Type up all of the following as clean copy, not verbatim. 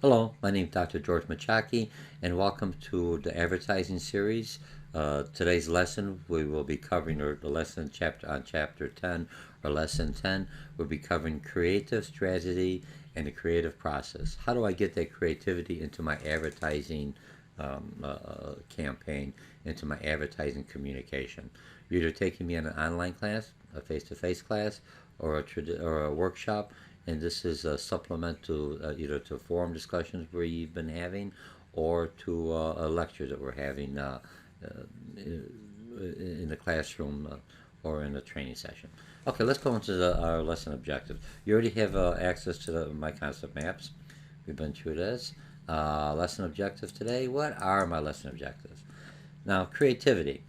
Hello, my name is Dr. George Mochocki, and welcome to the advertising series. Today's lesson, we will be covering the lesson chapter on chapter 10 or lesson 10. We'll be covering creative strategy and the creative process. How do I get that creativity into my advertising campaign, into my advertising communication? You're either taking me on an online class, a face-to-face class, or a workshop, and this is a supplement to either to forum discussions we've been having or to a lecture that we're having in the classroom or in a training session. Okay, let's go into our lesson objectives. You already have access to my concept maps. We've been through this. Lesson objectives today. What are my lesson objectives? Now, creativity.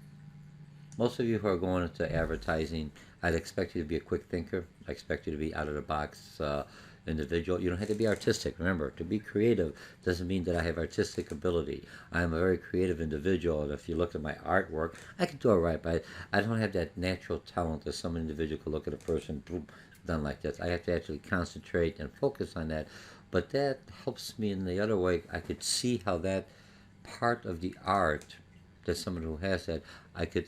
Most of you who are going into advertising, I'd expect you to be a quick thinker. I expect you to be out of the box individual. You don't have to be artistic. Remember, to be creative doesn't mean that I have artistic ability. I am a very creative individual, and if you look at my artwork, I can do it right, but I don't have that natural talent that some individual could look at a person, boom, done like this. I have to actually concentrate and focus on that. But that helps me in the other way. I could see how that part of the art that someone who has that, I could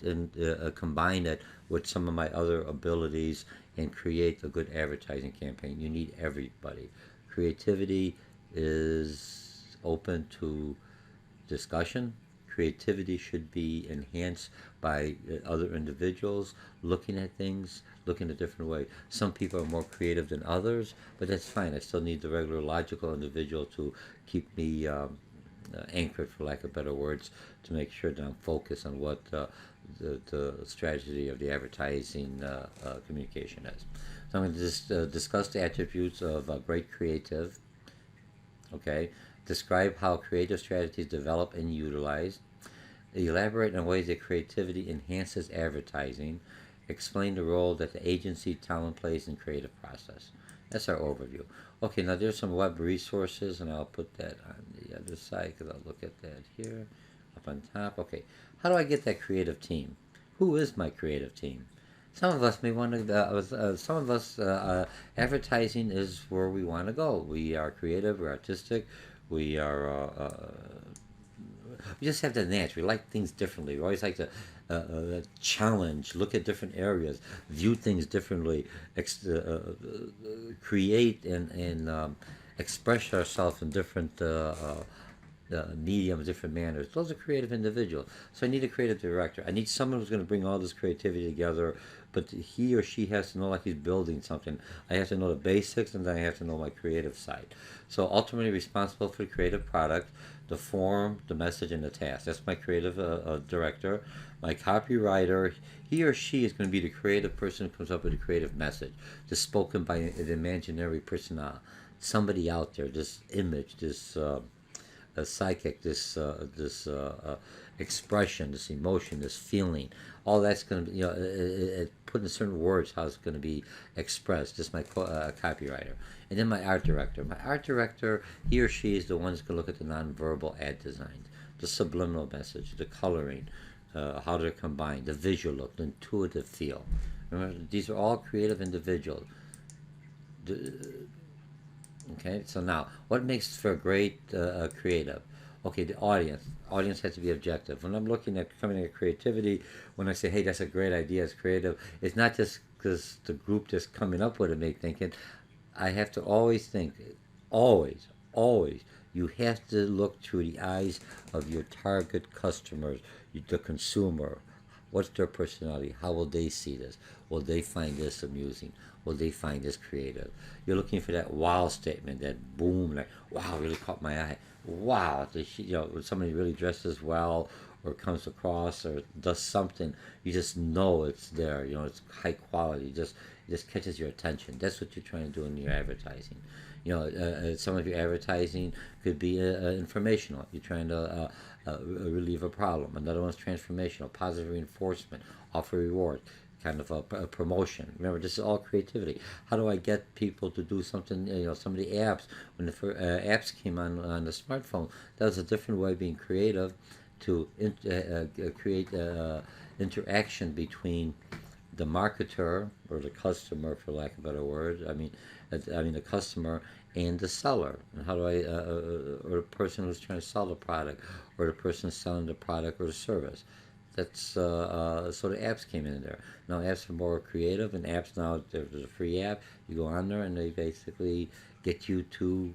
combine it with some of my other abilities and create a good advertising campaign. You need everybody. Creativity is open to discussion. Creativity should be enhanced by other individuals looking at things, looking a different way. Some people are more creative than others, but that's fine. I still need the regular logical individual to keep me anchored, for lack of better words, to make sure that I'm focused on what the strategy of the advertising communication is. So I'm going to just discuss the attributes of great creative. Okay, describe how creative strategies develop and utilize. Elaborate on ways that creativity enhances advertising. Explain the role that the agency talent plays in creative process. That's our overview. Okay, now there's some web resources, and I'll put that on the other side because I'll look at that here up on top. Okay, how do I get that creative team? Who is my creative team? Some of us may want to. Some of us advertising is where we want to go. We are creative. We're artistic. We are we just have the natural. We like things differently. We always like to challenge, look at different areas, view things differently, create and express ourselves in different mediums, different manners. Those are creative individuals. So I need a creative director. I need someone who's going to bring all this creativity together, but he or she has to know like he's building something. I have to know the basics, and then I have to know my creative side. So ultimately responsible for the creative product, the form, the message, and the task. That's my creative director. My copywriter, he or she is going to be the creative person who comes up with a creative message, just spoken by an imaginary person, somebody out there. This image, this psychic, this expression, this emotion, this feeling. All that's going to be, put in certain words how it's going to be expressed. This is my copywriter. And then my art director. My art director, he or she is the one that's going to look at the nonverbal ad design, the subliminal message, the coloring, how they're combined, the visual look, the intuitive feel. Remember, these are all creative individuals. Okay, so now, what makes for a great creative? Okay, the audience. Audience has to be objective. When I'm looking at coming at creativity, when I say, hey, that's a great idea, it's creative, it's not just because the group just coming up with it may think it. I have to always think, always, always, you have to look through the eyes of your target customers, the consumer. What's their personality? How will they see this? Will they find this amusing? Will they find this creative? You're looking for that wow statement, that boom, like wow, really caught my eye. Wow, when somebody really dresses well, or comes across, or does something, you just know it's there. It's high quality. It just catches your attention. That's what you're trying to do in your advertising. Some of your advertising could be informational. You're trying to relieve a problem. Another one's transformational, positive reinforcement, offer reward, kind of a promotion. Remember, this is all creativity. How do I get people to do something? Some of the apps, when the apps came on the smartphone, that was a different way of being creative to create interaction between the marketer or the customer, for lack of a better word. I mean the customer and the seller, and how do I, or the person who's trying to sell the product, or the person selling the product or the service. That's so the apps came in there. Now apps are more creative, and apps now there's a free app. You go on there, and they basically get you to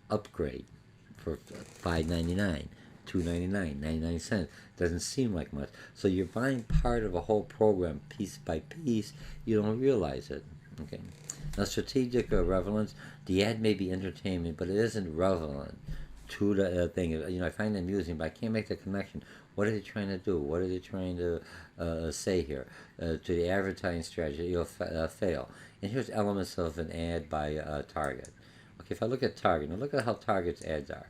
upgrade for $5.99, $2.99, 99 cents. Doesn't seem like much. So you're buying part of a whole program piece by piece. You don't realize it. Okay. Now strategic relevance. The ad may be entertainment, but it isn't relevant to the thing. I find it amusing, but I can't make the connection. What are they trying to do? What are they trying to say here? To the advertising strategy, you'll fail. And here's elements of an ad by Target. Okay, if I look at Target, now look at how Target's ads are.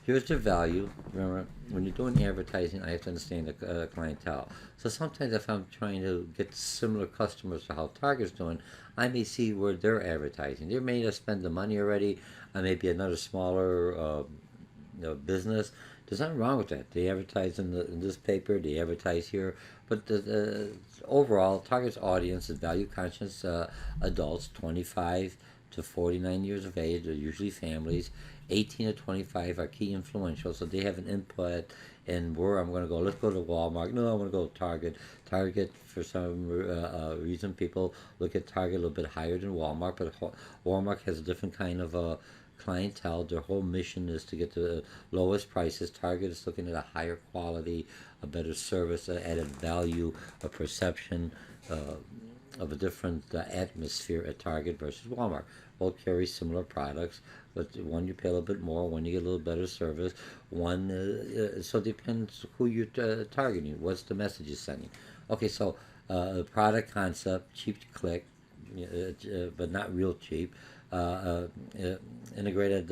Here's the value. Remember, when you're doing advertising, I have to understand the clientele. So sometimes if I'm trying to get similar customers to how Target's doing, I may see where they're advertising. They may have spent the money already. I may be another smaller business. There's nothing wrong with that. They advertise in this paper. They advertise here. But overall, Target's audience is value-conscious adults, 25 to 49 years of age. They're usually families. 18 to 25 are key influential, so they have an input in where I'm going to go. Let's go to Walmart. No, I want to go to Target. Target, for some reason, people look at Target a little bit higher than Walmart, but Walmart has a different kind of clientele. Their whole mission is to get the lowest prices. Target is looking at a higher quality, a better service, added value, a perception of a different atmosphere at Target versus Walmart. Both carry similar products, but one you pay a little bit more, one you get a little better service. One, so it depends who you're targeting. What's the message you're sending? Okay, so product concept, cheap to click, but not real cheap. Integrated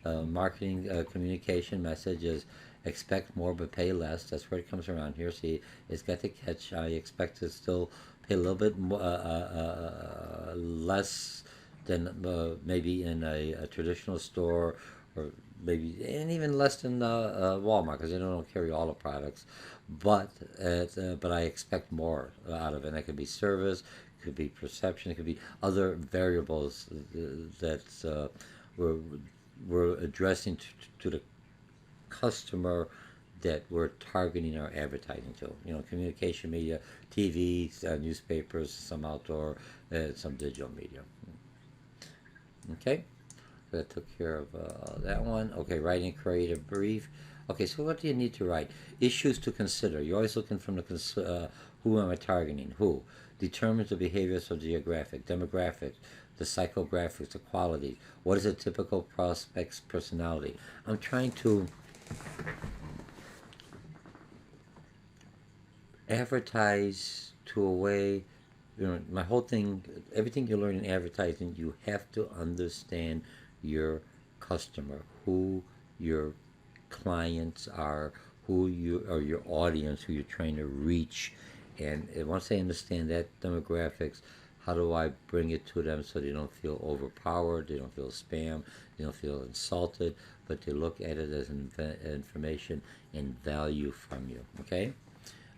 marketing communication message is expect more but pay less. That's where it comes around here. See, it's got the catch. I expect to still pay a little bit more, less than maybe in a traditional store, or maybe, and even less than Walmart, because they don't carry all the products. But I expect more out of it. And it could be service, it could be perception, it could be other variables that we're addressing to the customer that we're targeting our advertising to. Communication media, TV, newspapers, some outdoor, some digital media. Okay, so that took care of that one. Okay, writing creative brief. Okay, so what do you need to write? Issues to consider. You're always looking from the who am I targeting? Who determines the behaviors of geographic, demographic, the psychographics, the quality. What is a typical prospect's personality? I'm trying to advertise to a way, my whole thing, everything you learn in advertising, you have to understand your customer, who your clients are, who you or your audience, who you're trying to reach. And once they understand that demographics, how do I bring it to them so they don't feel overpowered, they don't feel spam, they don't feel insulted, but they look at it as information and value from you. Okay.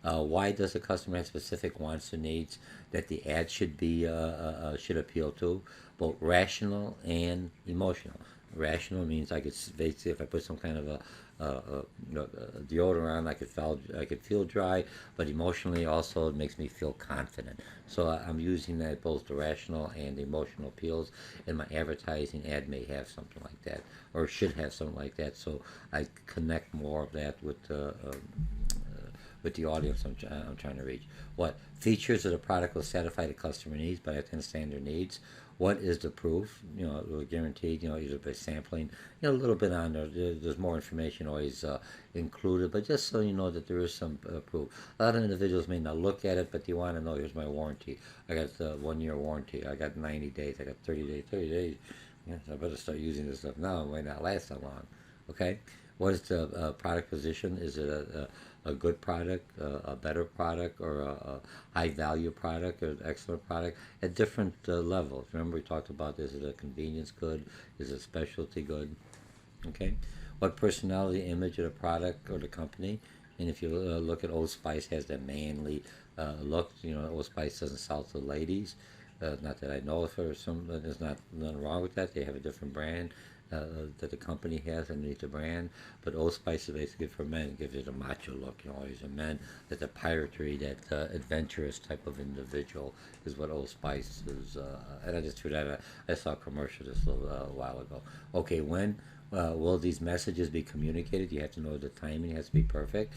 Why does the customer have specific wants and needs that the ad should should appeal to? Both rational and emotional. Rational means I could basically, if I put some kind of a deodorant on, I could feel dry, but emotionally also it makes me feel confident. So I'm using that, both the rational and the emotional appeals, and my advertising ad may have something like that, or should have something like that. So I connect more of that with the audience I'm trying to reach. What features of the product will satisfy the customer needs, but I have to understand their needs. What is the proof? Guaranteed. Either by sampling. A little bit on there. There's more information always included, but just so you know that there is some proof. A lot of individuals may not look at it, but they want to know. Here's my warranty. I got 1 year warranty. I got 90 days. I got 30 days. 30 days. Yeah, so I better start using this stuff now. It might not last that long. Okay. What is the product position? Is it a good product, a better product, or a high value product, or an excellent product at different levels? Remember, we talked about this: is it a convenience good? Is it a specialty good? Okay. What personality image of the product or the company? And if you look at Old Spice, has that manly look. Old Spice doesn't sell to ladies. Not that I know of her. There's not nothing wrong with that. They have a different brand that the company has underneath the brand. But Old Spice is basically for men. It gives it a macho look. You know, he's a man, that the piratry, that adventurous type of individual is what Old Spice is. And I just threw that. I saw a commercial just a little while ago. Okay, when will these messages be communicated? You have to know the timing has to be perfect.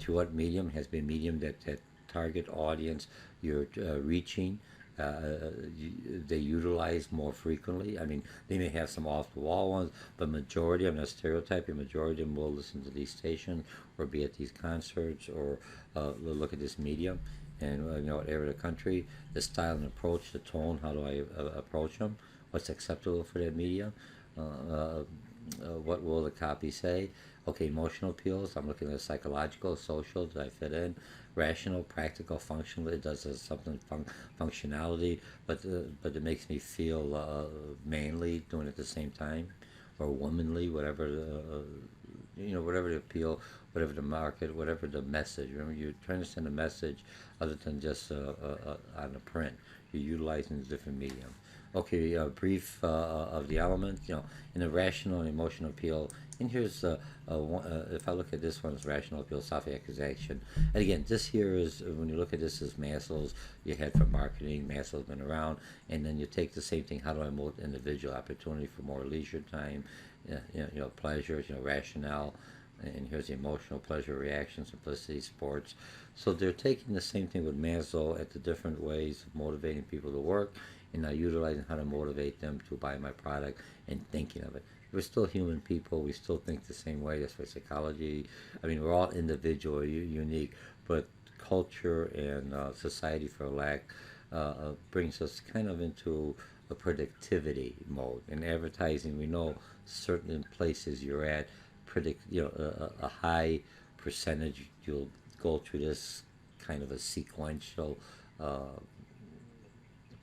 To what medium has been medium that target audience you're reaching. They utilize more frequently. I mean, they may have some off-the-wall ones, but majority, I'm not stereotyping, majority of them will listen to these stations or be at these concerts or look at this medium. And you know, whatever the country, the style and approach, the tone, how do I approach them? What's acceptable for that medium? What will the copy say? Okay, emotional appeals. I'm looking at psychological, social. Did I fit in? Rational, practical, functional. It does something functionality, but it makes me feel manly doing it at the same time, or womanly, whatever whatever the appeal, whatever the market, whatever the message. Remember, you're trying to send a message other than just on a print. You're utilizing a different medium. Okay, a brief of the elements, in a rational and emotional appeal. And here's, if I look at this one as rational appeal, self-accusation. And again, this here is, when you look at this as Maslow's, you had for marketing, Maslow's been around, and then you take the same thing, how do I mold individual opportunity for more leisure time, pleasures, rationale, and here's the emotional pleasure, reaction, simplicity, sports. So they're taking the same thing with Maslow at the different ways of motivating people to work, and now utilizing how to motivate them to buy my product and thinking of it. We're still human people. We still think the same way. That's why psychology. I mean, we're all individual, unique, but culture and society, for lack, brings us kind of into a productivity mode. In advertising, we know certain places you're at, a high percentage you'll go through this kind of a sequential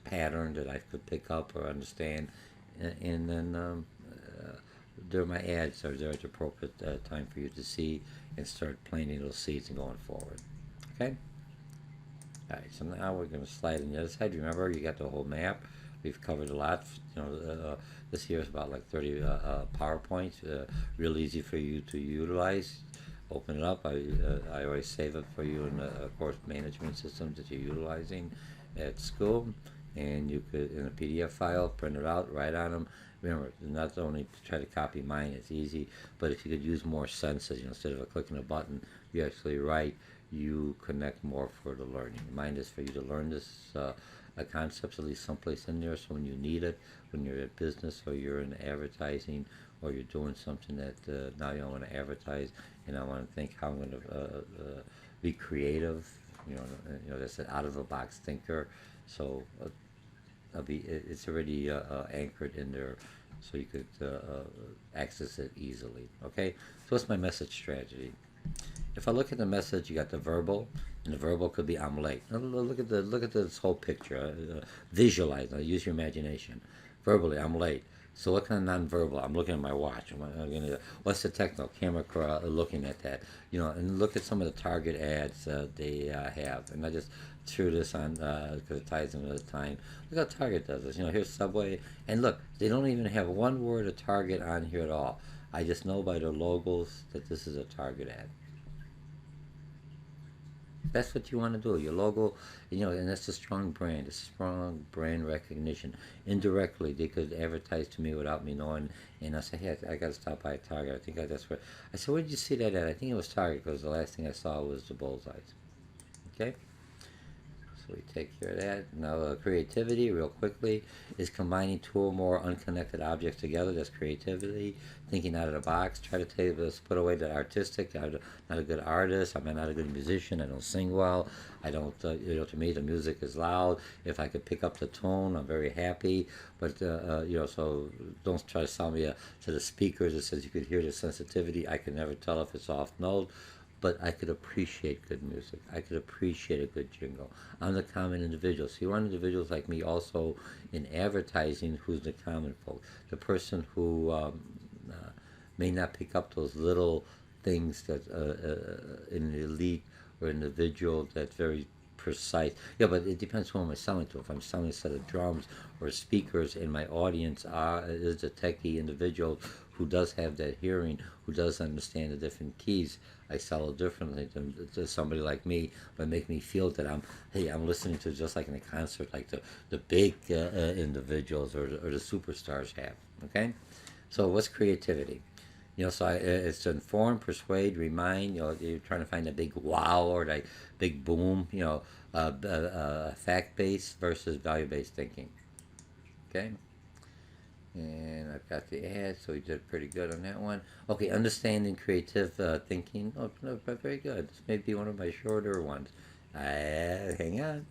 pattern that I could pick up or understand, and then there my ads are there at the appropriate time for you to see and start planting those seeds and going forward. Okay. All right. So now we're going to slide on the other side. Remember, you got the whole map. We've covered a lot. This here is about like 30 PowerPoints. Real easy for you to utilize. Open it up. I always save it for you in the course management system that you're utilizing at school, and you could, in a PDF file, print it out, write on them. Remember, not only to try to copy mine, it's easy, but if you could use more senses, instead of clicking a button, you actually write, you connect more for the learning. Mine is for you to learn this concepts, at least someplace in there, so when you need it, when you're at business or you're in advertising or you're doing something that now you want to advertise, and I want to think how I'm going to be creative, that's an out-of-the-box thinker, so it's already anchored in there, so you could access it easily. Okay, so what's my message strategy? If I look at the message, you got the verbal, and the verbal could be "I'm late." Now, look at this whole picture. Visualize. Now, use your imagination. Verbally, "I'm late." So what kind of nonverbal? I'm looking at my watch. What's the techno camera looking at that? And look at some of the Target ads they have. And I just threw this on because it ties into the time. Look how Target does this. Here's Subway, and look, they don't even have one word of Target on here at all. I just know by their logos that this is a Target ad. That's what you want to do. Your logo, and that's a strong brand. It's a strong brand recognition. Indirectly, they could advertise to me without me knowing, and I say, hey, I got to stop by Target. I think that's where. I said, where did you see that at? I think it was Target because the last thing I saw was the bullseyes. Okay. So we take care of that. Now, creativity, real quickly, is combining two or more unconnected objects together. That's creativity. Thinking out of the box. Try to put away the artistic. I'm not a good artist. I'm not a good musician. I don't sing well. I don't, to me, the music is loud. If I could pick up the tone, I'm very happy. But, so don't try to sell me to the speakers that says you could hear the sensitivity. I can never tell if it's off note. But I could appreciate good music. I could appreciate a good jingle. I'm the common individual. So you want individuals like me also in advertising who's the common folk. The person who may not pick up those little things that in an elite or individual that's very precise. Yeah, but it depends who am I selling to. If I'm selling a set of drums or speakers, and my audience is a techie individual who does have that hearing, who does understand the different keys, I sell it differently to somebody like me, but make me feel that I'm listening to just like in a concert, like the big individuals or the superstars have. Okay, so what's creativity? It's to inform, persuade, remind. You're trying to find a big wow or that big boom. Fact-based versus value-based thinking. Okay, and I've got the ad, so we did pretty good on that one. Okay, understanding creative thinking. Oh, no, very good. This may be one of my shorter ones. Hang on.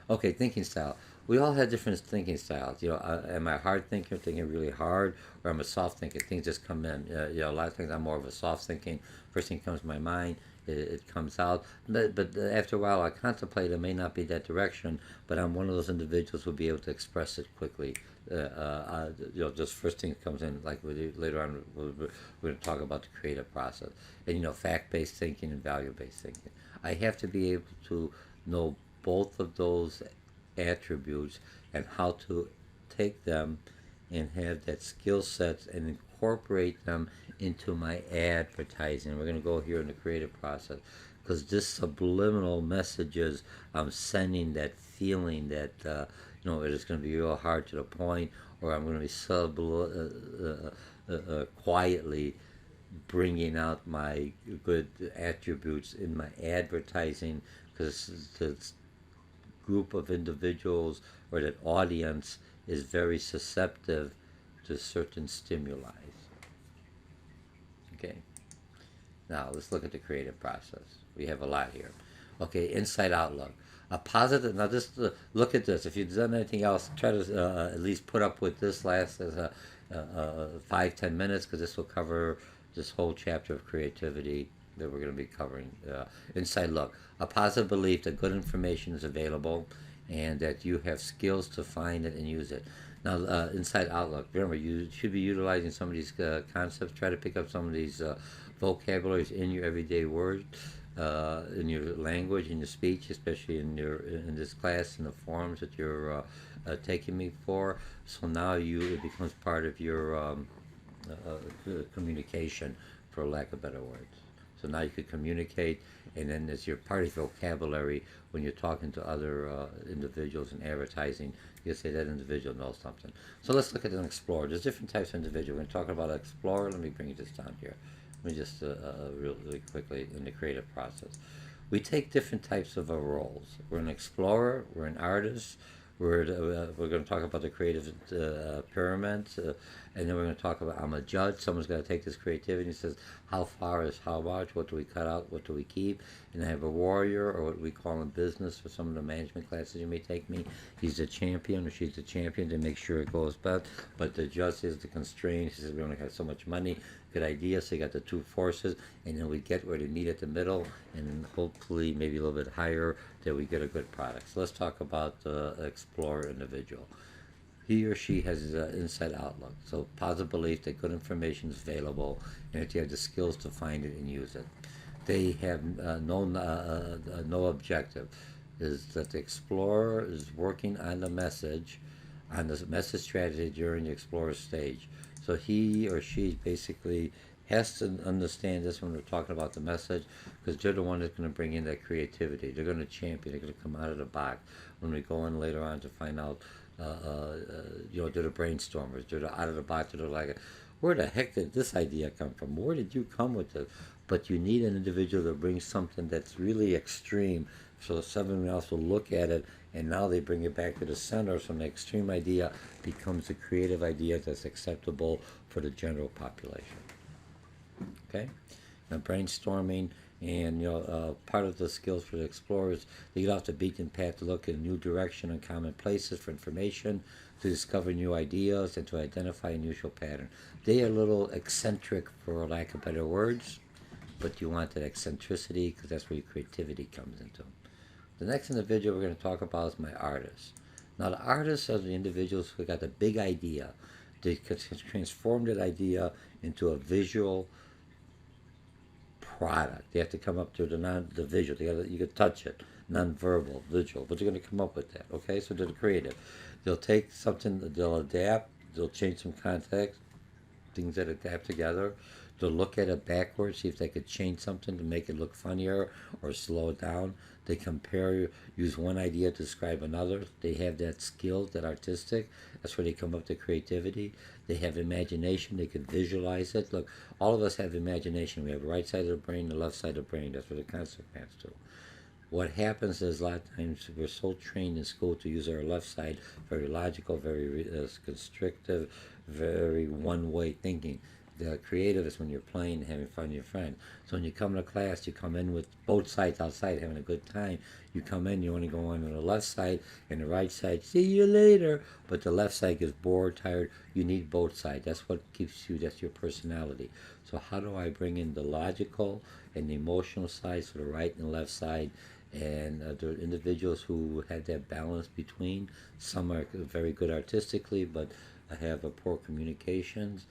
Okay, thinking style. We all have different thinking styles. Am I a hard thinker, thinking really hard, or I'm a soft thinker? Things just come in. A lot of things I'm more of a soft thinking. First thing comes to my mind, it comes out. But after a while, I contemplate. It may not be that direction, but I'm one of those individuals who will be able to express it quickly. Just first thing comes in. Like later on, we're going to talk about the creative process, and fact-based thinking and value-based thinking. I have to be able to know both of those attributes and how to take them and have that skill sets and incorporate them into my advertising. We're going to go here in the creative process because this subliminal messages I'm sending, that feeling that it is going to be real hard to the point, or I'm going to be quietly bringing out my good attributes in my advertising, because the group of individuals or that audience is very susceptible to certain stimuli. Okay, now let's look at the creative process. We have a lot here. Okay, inside outlook. A positive. Now just look at this. If you've done anything else, try to at least put up with this last 5-10 minutes, because this will cover this whole chapter of creativity that we're going to be covering. Inside look. A positive belief that good information is available and that you have skills to find it and use it. Now, inside outlook. Remember, you should be utilizing some of these concepts. Try to pick up some of these vocabularies in your everyday words, in your language, in your speech, especially in this class, in the forums that you're taking me for. So now it becomes part of your communication, for lack of better words. So now you could communicate, and then as your part of your vocabulary when you're talking to other individuals in advertising, you say that individual knows something. So let's look at an explorer. There's different types of individual. We're going to talk about an explorer. Let me bring this down here. Let me just really quickly in the creative process. We take different types of roles. We're an explorer. We're an artist. We're going to talk about the creative pyramid, and then we're going to talk about I'm a judge. Someone's got to take this creativity and says, how far is how much? What do we cut out? What do we keep? And I have a warrior, or what we call in business for some of the management classes you may take me. He's a champion, or she's a champion to make sure it goes best. But the judge is the constraint. He says we only have so much money. Good idea. So you got the two forces, and then we get where they meet at the middle, and hopefully maybe a little bit higher, that we get a good product. So let's talk about the explorer individual. He or she has an inside outlook, so positive belief that good information is available, and that you have the skills to find it and use it. They have no objective. Is that the explorer is working on the message strategy during the explorer stage. So he or she basically has to understand this when we're talking about the message, because they're the one that's going to bring in that creativity. They're going to champion. They're going to come out of the box. When we go in later on to find out, they're the brainstormers. They're the out of the box. They're like, where the heck did this idea come from? Where did you come with this? But you need an individual that brings something that's really extreme, so someone else will look at it, and now they bring it back to the center, so an extreme idea becomes a creative idea that's acceptable for the general population. Okay? Now, brainstorming, and part of the skills for the explorers, they get off the beaten path to look in a new direction and common places for information, to discover new ideas, and to identify unusual pattern. They are a little eccentric, for lack of better words, but you want that eccentricity, because that's where your creativity comes into. The next individual we're going to talk about is my artists. Now, the artists are the individuals who got the big idea. They could transform that idea into a visual product. They have to come up to the visual. You could touch it. nonverbal, visual, but they're going to come up with that. Okay, so they're creative. They'll take something, they'll adapt, they'll change some context, things that adapt together. They'll look at it backwards, see if they could change something to make it look funnier or slow it down. They compare, use one idea to describe another. They have that skill, that artistic. That's where they come up to creativity. They have imagination. They could visualize it. Look, all of us have imagination. We have the right side of the brain, the left side of the brain. That's what the concept maps do. What happens is a lot of times we're so trained in school to use our left side, very logical, very constrictive, very one-way thinking. The creative is when you're playing and having fun with your friend. So when you come to class, you come in with both sides outside having a good time. You come in, you only go on the left side and the right side, see you later. But the left side gets bored, tired. You need both sides. That's what keeps you, that's your personality. So how do I bring in the logical and the emotional sides to the right and left side? And there are individuals who have that balance between. Some are very good artistically, but have a poor communications,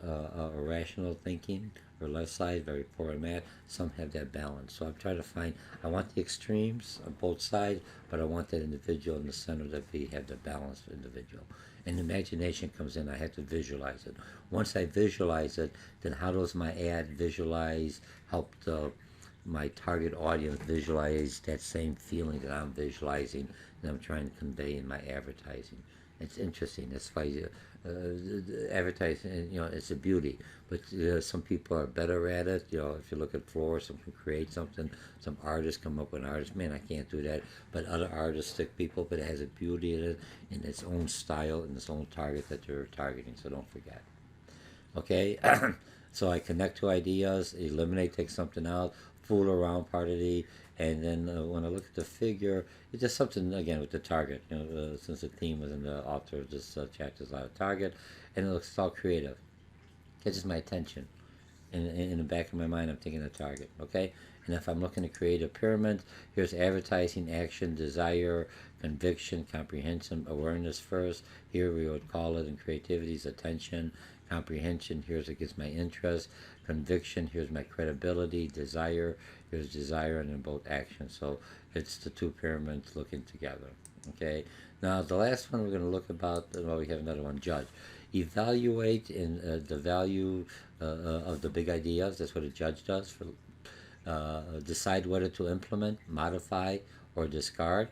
irrational thinking, or left side very poor in math. Some have that balance. So I'm trying to find. I want the extremes on both sides, but I want that individual in the center that we have the balanced individual. And imagination comes in. I have to visualize it. Once I visualize it, then how does my ad visualize, help my target audience visualize that same feeling that I'm visualizing and I'm trying to convey in my advertising? It's interesting. That's why advertising, it's a beauty. But some people are better at it. If you look at Flora, some can create something. Some artists come up with an artist. Man, I can't do that. But other artistic people, but it has a beauty in it, in its own style, and its own target that you're targeting. So don't forget. Okay. So I connect two ideas, eliminate, take something out, fool around part of the, and then when I look at the figure, it's just something again with the target. Since the theme was in the author of this chapter is a lot of target, and it looks all creative, catches my attention. In the back of my mind, I'm thinking of target. Okay, and if I'm looking to create a pyramid, here's advertising, action, desire, conviction, comprehension, awareness first. Here we would call it in creativity is attention. Comprehension, here's it gets my interest. Conviction, here's my credibility. Desire, here's desire, and then both actions. So it's the two pyramids looking together. Okay. Now the last one we're going to look about. Well, we have another one. Judge, evaluate in the value of the big ideas. That's what a judge does. For decide whether to implement, modify, or discard.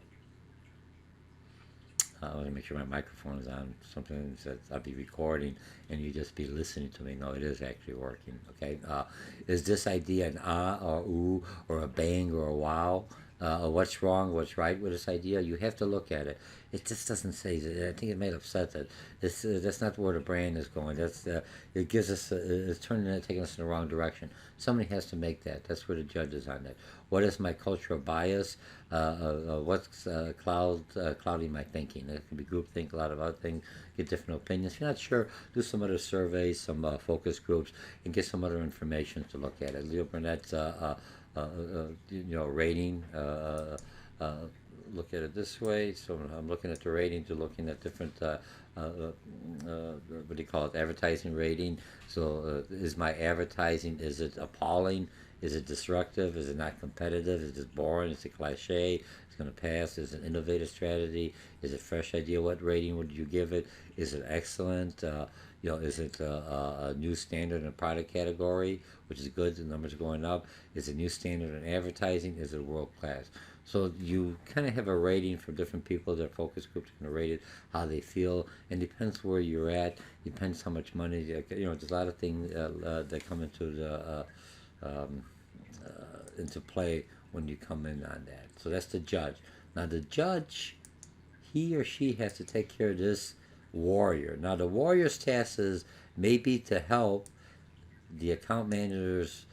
I want to make sure my microphone is on. Sometimes I'll be recording and you just be listening to me. No, it is actually working. Okay. Is this idea an or ooh or a bang or a wow? What's wrong? What's right with this idea? You have to look at it. It just doesn't say. I think it may upset that. That's not where the brand is going. It gives us. It's turning it, taking us in the wrong direction. Somebody has to make that. That's where the judge is on that. What is my cultural bias? What's clouding my thinking? It can be groupthink, a lot of other things. Get different opinions. If you're not sure, do some other surveys, some focus groups, and get some other information to look at it. Leo Burnett's rating. Look at it this way. So I'm looking at the rating to looking at different. What do you call it? Advertising rating. So is my advertising? Is it appalling? Is it disruptive? Is it not competitive? Is it boring? Is it cliche? It's going to pass. Is it an innovative strategy? Is it fresh idea? What rating would you give it? Is it excellent? Is it a new standard in a product category, which is good? The numbers are going up. Is it a new standard in advertising? Is it world class? So you kind of have a rating for different people. Their focus groups are going to rate it, how they feel, and depends where you're at. Depends how much money. There's a lot of things that come into the into play when you come in on that. So that's the judge. Now the judge, he or she has to take care of this warrior. Now the warrior's task is maybe to help the account managers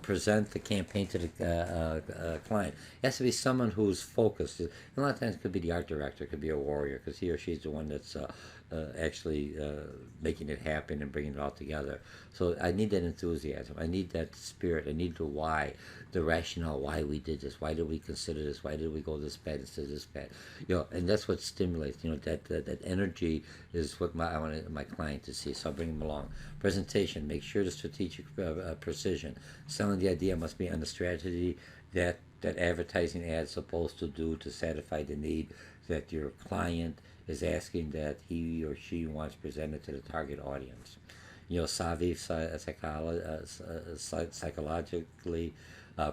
present the campaign to the client. It has to be someone who's focused. And a lot of times it could be the art director, it could be a warrior, because he or she's the one that's actually making it happen and bringing it all together. So I need that enthusiasm. I need that spirit. I need the why, the rationale, why we did this. Why did we consider this? Why did we go this bad instead of this bad? And that's what stimulates. That energy is what I want my client to see. So I'll bring them along. Presentation. Make sure the strategic precision. Selling the idea must be on the strategy that that advertising ad's supposed to do to satisfy the need that your client is asking that he or she wants presented to the target audience. Savvy psychologically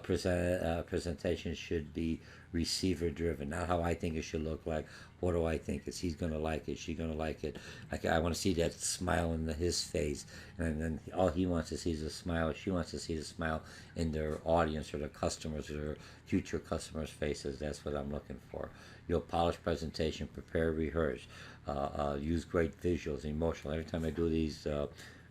presentation should be receiver driven, not how I think it should look like. What do I think? Is he's going to like it? Is she going to like it? I want to see that smile in his face, and then all he wants to see is a smile. She wants to see the smile in their audience or their customers or their future customers' faces. That's what I'm looking for. Polish presentation, prepare, rehearse, use great visuals, emotional. Every time I do these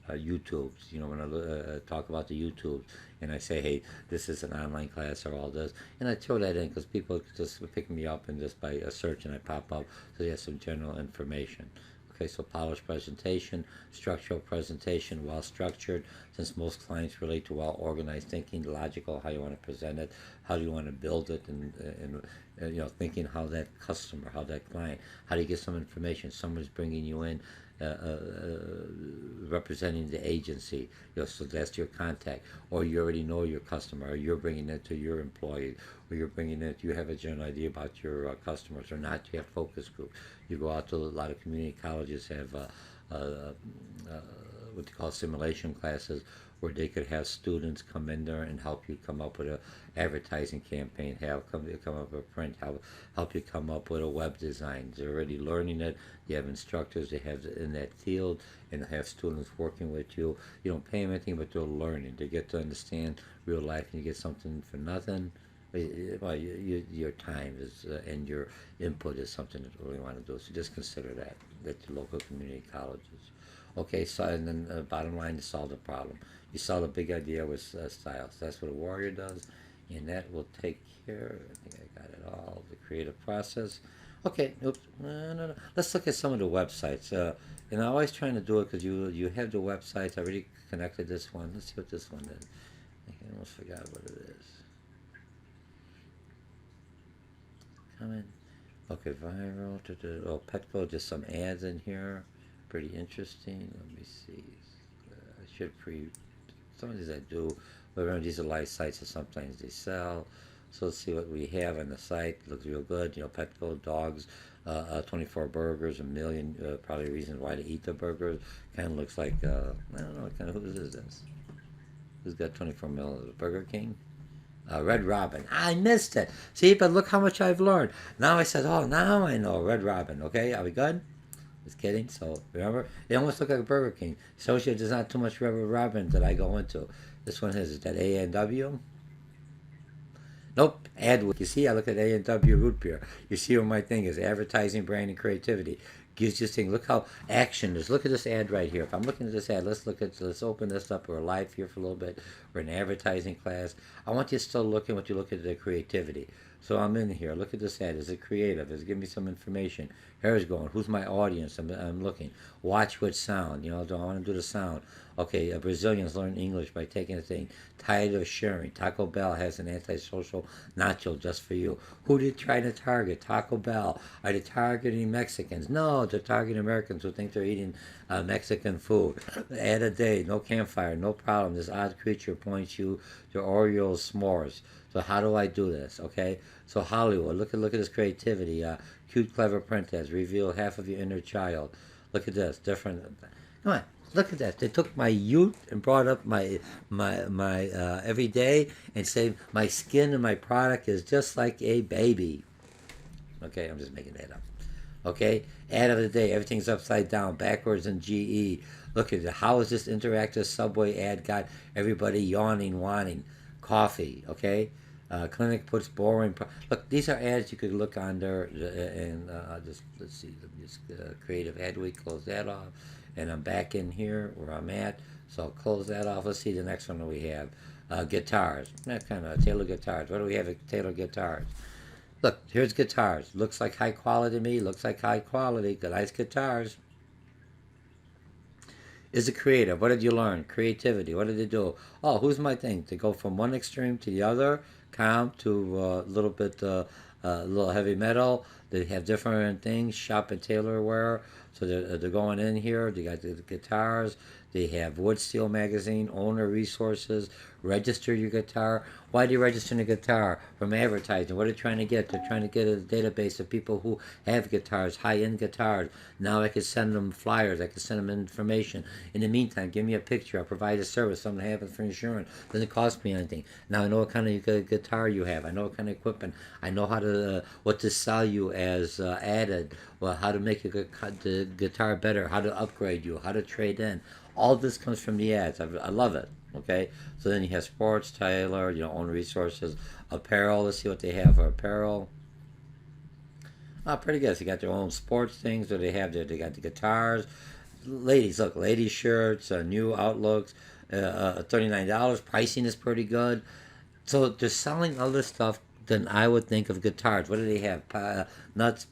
YouTubes, when I talk about the YouTubes, and I say, hey, this is an online class or all this, and I throw that in because people just pick me up and just by a search and I pop up, so they have some general information. Okay, so polished presentation, structural presentation, well structured, since most clients relate to well organized thinking, logical, how you want to present it, how do you want to build it, and thinking how that customer, how that client, how do you get some information, someone's bringing you in, representing the agency, so that's your contact, or you already know your customer, or you're bringing it to your employee, or you're bringing it, you have a general idea about your customers or not, you have focus group. You go out to a lot of community colleges, have what they call simulation classes, where they could have students come in there and help you come up with an advertising campaign, come up with a print, help you come up with a web design. They're already learning it. You have instructors they have in that field, and have students working with you. You don't pay them anything, but they're learning. They get to understand real life, and you get something for nothing. Well, your time is and your input is something that you really want to do. So just consider that at your local community colleges. Okay, so and then bottom line, you solve the problem. You solve the big idea with styles. That's what a warrior does, and that will take care. I think I got it all. The creative process. Okay, oops, no. Let's look at some of the websites. And I'm always trying to do it because you have the websites. I already connected this one. Let's see what this one is. I almost forgot what it is. Come in. Okay, viral. Oh, Petco, just some ads in here. Pretty interesting. Let me see. I should some of these I do. But remember, these are live sites, so sometimes they sell. So let's see what we have on the site. Looks real good. Petco, dogs, 24 burgers, a million, probably reasons why to eat the burgers. Kind of looks like, I don't know, kind of, who is this? Who's got 24 mil? Burger King? Red Robin. I missed it. See, but look how much I've learned. Now I said, oh, now I know. Red Robin. Okay, are we good? Just kidding. So remember, it almost looked like a Burger King. Associate, there's not too much Red Robin that I go into. This one is that A&W? Nope, AdWeek. You see, I look at A&W root beer. You see where my thing is, advertising, brand, and creativity. Gives you this thing. Look how action is. Look at this ad right here. If I'm looking at this ad, let's open this up. We're live here for a little bit. We're in advertising class. I want you to still look at what you look at the creativity. So I'm in here. Look at this ad. Is it creative? Is it giving me some information? Here's going. Who's my audience? I'm looking. Watch with sound. Do I want to do the sound? Okay, Brazilians learn English by taking a thing. Tired of sharing. Taco Bell has an antisocial nacho just for you. Who did try to target? Taco Bell. Are they targeting Mexicans? No, they're targeting Americans who think they're eating Mexican food. Ad a day, no campfire, no problem. This odd creature points you to Oreo s'mores. So how do I do this? Okay, so Hollywood. Look at this creativity. Cute, clever print ads reveal half of your inner child. Look at this. Different. Come on. Look at that. They took my youth and brought up my everyday and say my skin and my product is just like a baby. Okay, I'm just making that up. Okay, ad of the day. Everything's upside down, backwards in GE. Look at it. How has this interactive Subway ad got everybody yawning, wanting coffee? Okay, clinic puts boring. Look, these are ads you could look on there and just let's see. Just creative ad week. Close that off. And I'm back in here where I'm at, so I'll close that off. Let's see the next one that we have. Guitars. That kind of Taylor guitars. What do we have at Taylor guitars? Look, here's guitars. Looks like high quality to me. Looks like high quality. Good, nice guitars. Is it creative? What did you learn? Creativity. What did they do? Oh, who's my thing? To go from one extreme to the other, calm to a little bit, little heavy metal. They have different things. Shop and tailor wear. So they're going in here. They got the guitars. They have Wood Steel Magazine, owner resources, register your guitar. Why do you register your guitar? From advertising. What are they trying to get? They're trying to get a database of people who have guitars, high-end guitars. Now I could send them flyers. I could send them information. In the meantime, give me a picture. I'll provide a service. Something happens for insurance. Doesn't cost me anything. Now I know what kind of guitar you have. I know what kind of equipment. I know how to what to sell you as added. Well, how to make the guitar better. How to upgrade you. How to trade in. All this comes from the ads. I love it. Okay, so then you have sports, Taylor, own resources, apparel. Let's see what they have for apparel. Oh, pretty good. So they got their own sports things. What they have there? They got the guitars. Ladies, look, ladies shirts, new outlooks, $39. Pricing is pretty good. So they're selling other stuff than I would think of guitars. What do they have? Nuts,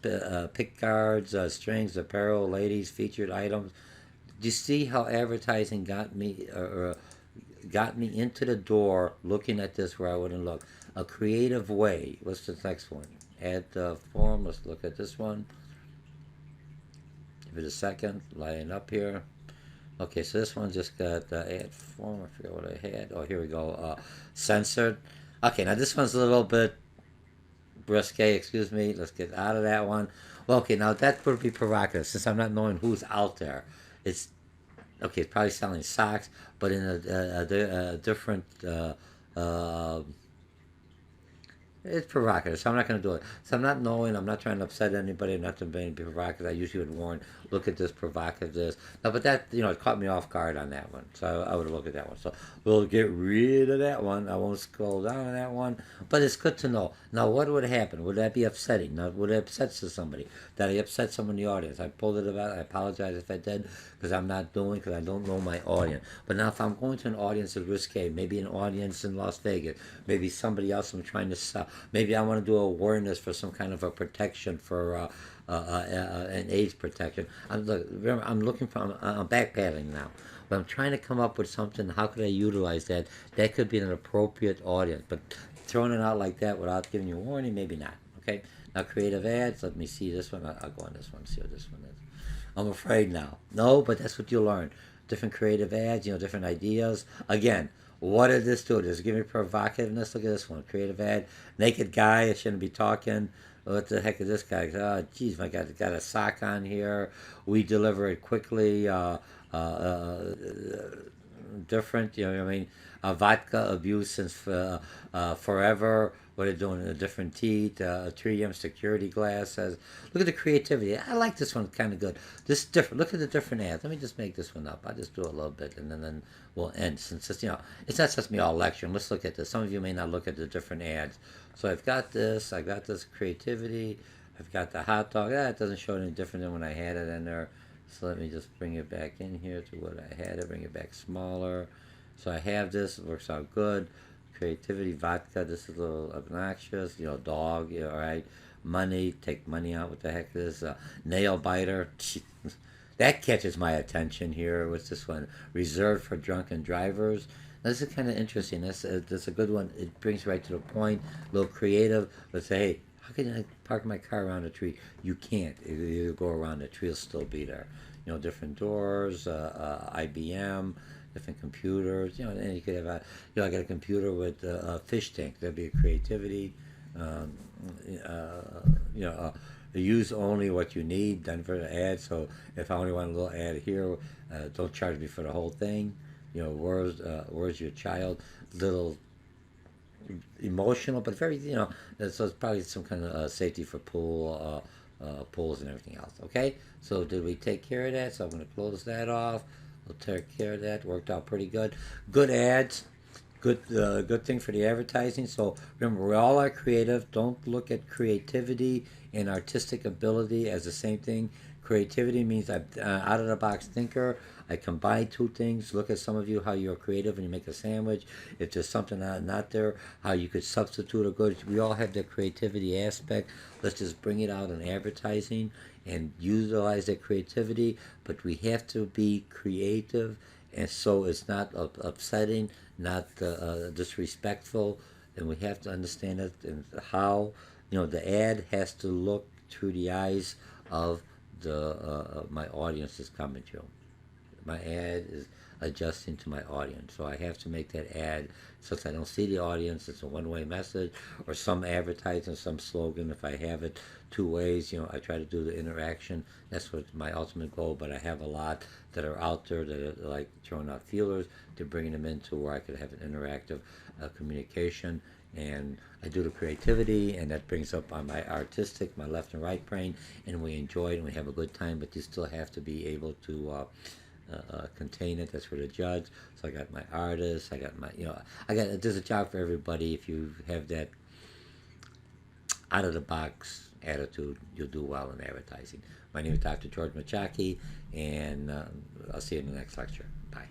pick guards, strings, apparel, ladies, featured items. Do you see how advertising got me into the door looking at this where I wouldn't look? A creative way. What's the next one? Add form. Let's look at this one. Give it a second. Line up here. Okay, so this one just got add form. I forget what I had. Oh, here we go. Censored. Okay, now this one's a little bit risque. Excuse me. Let's get out of that one. Well, okay, now that would be provocative since I'm not knowing who's out there. It's okay. It's probably selling socks, but in a different. It's provocative, so I'm not going to do it. So I'm not knowing. I'm not trying to upset anybody. I'm not trying to be provocative. I usually would warn, look at this, provocative this. No, but that, it caught me off guard on that one. So I would look at that one. So we'll get rid of that one. I won't scroll down on that one. But it's good to know. Now, what would happen? Would that be upsetting? Now, would it upset somebody? Did I upset someone in the audience? I pulled it about. I apologize if I did, because I don't know my audience. But now, if I'm going to an audience that's risque, maybe an audience in Las Vegas, maybe somebody else I'm trying to sell. Maybe I want to do awareness for some kind of a protection for an AIDS protection. I'm looking for. I'm backpedaling now, but I'm trying to come up with something. How could I utilize that? That could be an appropriate audience, but throwing it out like that without giving you a warning, maybe not. Okay. Now creative ads. Let me see this one. I'll go on this one. See what this one is. I'm afraid now. No, but that's what you learn. Different creative ads. Different ideas. Again. What did this do? Does it give me provocativeness? Look at this one. Creative ad. Naked guy. I shouldn't be talking. What the heck is this guy? Oh, geez, my God, got a sock on here. We deliver it quickly. Different, I mean, vodka abuse since forever. What they're doing in a different teeth. 3M security glasses. Look at the creativity. I like this one kind of good. This is different. Look at the different ads. Let me just make this one up. I'll just do a little bit and then we'll end. Since it's, it's not just me all lecturing. Let's look at this. Some of you may not look at the different ads. So I've got this. I got this creativity. I've got the hot dog. It doesn't show any different than when I had it in there. So let me just bring it back in here to what I had it. Bring it back smaller. So I have this. It works out good. Creativity, vodka. This is a little obnoxious. Dog. All right. Money. Take money out. What the heck is this? Nail biter. That catches my attention here. What's this one? Reserved for drunken drivers. Now, this is kind of interesting. That's a good one. It brings right to the point. A little creative. Let's say, hey, how can I park my car around a tree? You can't. You go around the tree, it'll still be there. Different doors, IBM, different computers. And you could have I got a computer with a fish tank. That'd be a creativity. Use only what you need. Done for the ad. So if I only want a little ad here, don't charge me for the whole thing. Where's your child? Little emotional, but very, so it's probably some kind of safety for pools and everything else. Okay, so did we take care of that? So I'm going to close that off. We'll take care of that. Worked out pretty good. Good ads. Good thing for the advertising. So remember, we all are creative. Don't look at creativity and artistic ability as the same thing. Creativity means I'm out of the box thinker. I combine two things. Look at some of you how you're creative when you make a sandwich. If there's something not there, how you could substitute a good. We all have that creativity aspect. Let's just bring it out in advertising and utilize that creativity. But we have to be creative, and so it's not upsetting, not disrespectful, and we have to understand it and how the ad has to look through the eyes of the my audience is coming to. My ad is adjusting to my audience. So I have to make that ad since I don't see the audience. It's a one-way message, or some advertising, some slogan. If I have it two ways, I try to do the interaction. That's what my ultimate goal. But I have a lot that are out there that are like throwing out feelers to bringing them into where I could have an interactive communication. And I do the creativity, and that brings up on my artistic, my left and right brain, and we enjoy it and we have a good time. But you still have to be able to contain it. That's for the judge. So I got my artists. I got my, I got. There's a job for everybody. If you have that out of the box attitude, you'll do well in advertising. My name is Dr. George Mochocki, and I'll see you in the next lecture. Bye.